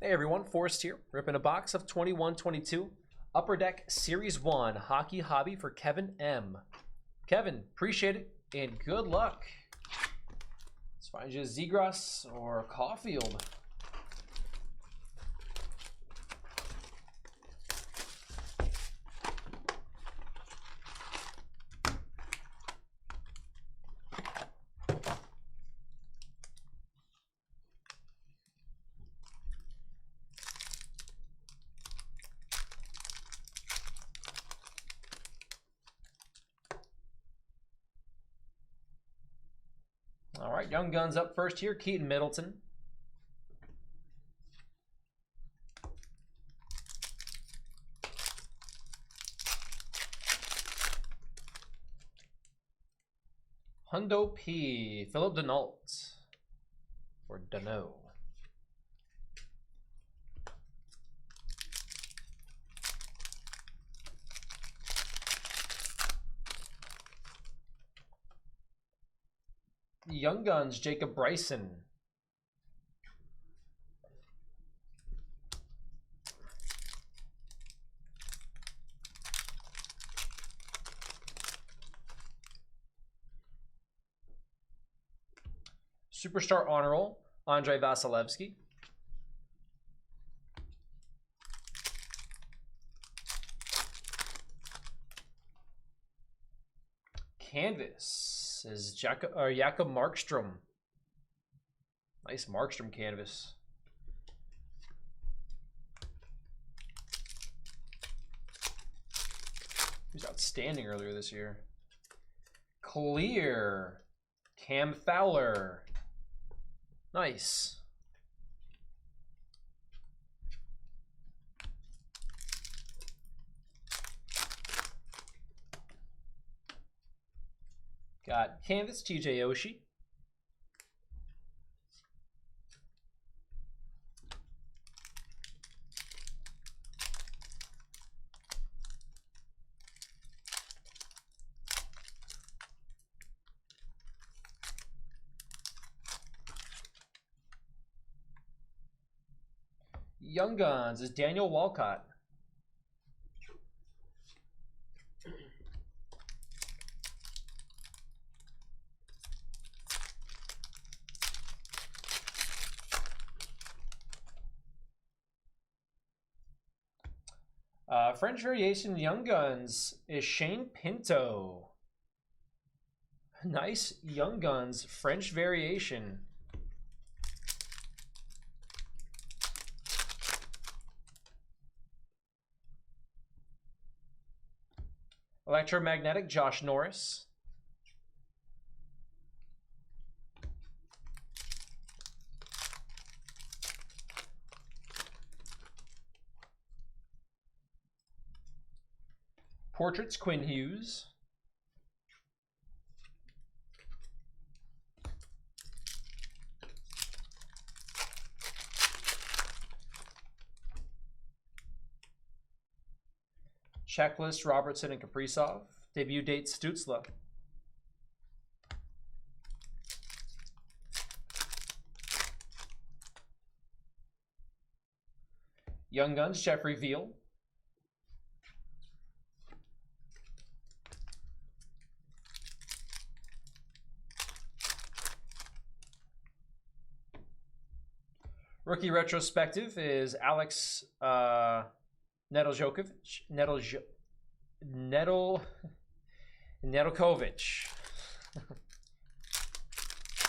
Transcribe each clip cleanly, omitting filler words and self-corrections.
Hey everyone, Forrest here, ripping a box of 21-22 Upper Deck Series 1 Hockey Hobby for Kevin M. Kevin, appreciate it, and good luck. Let's find you a Zegras or Caulfield. All right, Young Guns up first here, Keaton Middleton. Hundo P, Philip Denault, or Deneau. Young Guns, Jacob Bryson. Superstar Honor Roll, Andrei Vasilevsky. Canvas is Jakob Markstrom. Nice Markstrom canvas. He was outstanding earlier this year. Clear, Cam Fowler. Nice. Got canvas, TJ Oshie. Young Guns is Daniel Walcott. French Variation Young Guns is Shane Pinto. Nice Young Guns French Variation. Electromagnetic Josh Norris. Portraits Quinn Hughes. Checklist Robertson and Kaprizov. Debut date Stützle. Young Guns Jeffrey Veal. Rookie retrospective is Alex Nedeljkovic.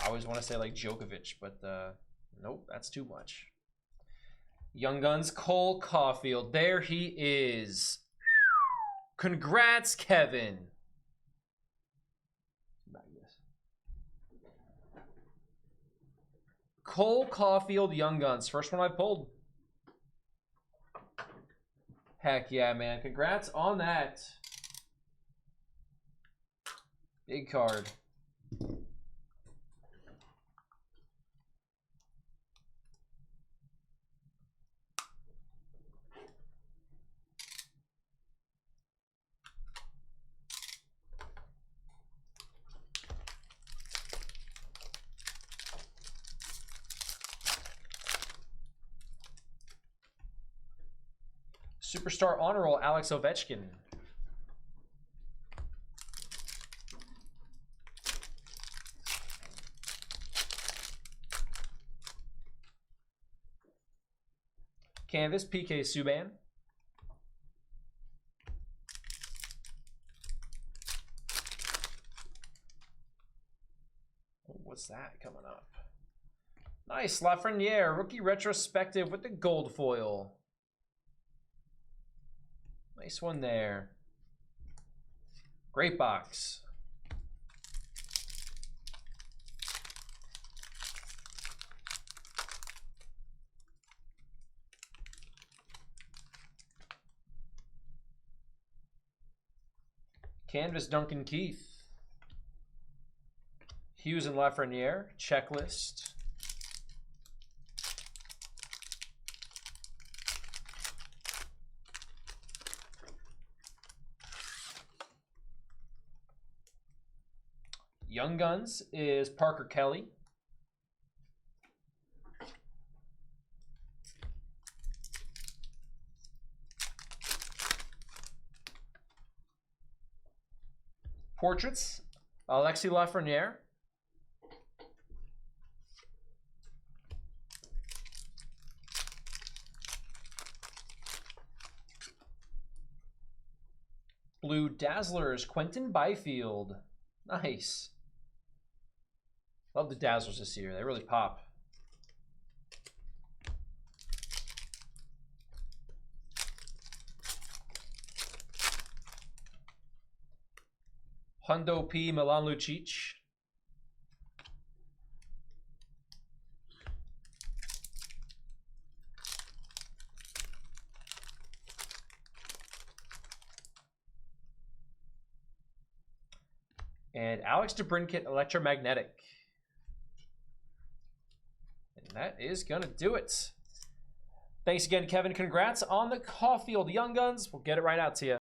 I always want to say like Djokovic, but nope, that's too much. Young Guns Cole Caulfield. There he is. Congrats, Kevin. Cole Caulfield Young Guns. First one I pulled. Heck yeah, man. Congrats on that. Big card. Superstar honor roll, Alex Ovechkin. Canvas, PK Subban. What's that coming up? Nice, Lafreniere, rookie retrospective with the gold foil. Nice one there. Great box. Canvas, Duncan Keith. Hughes and Lafreniere, checklist. Young Guns is Parker Kelly. Portraits, Alexis Lafreniere. Blue Dazzlers, Quentin Byfield. Nice. Love the Dazzlers this year. They really pop. Hundo P. Milan Lucic. And Alex DeBrincat, Electromagnetic. And that is going to do it. Thanks again, Kevin. Congrats on the Caulfield Young Guns. We'll get it right out to you.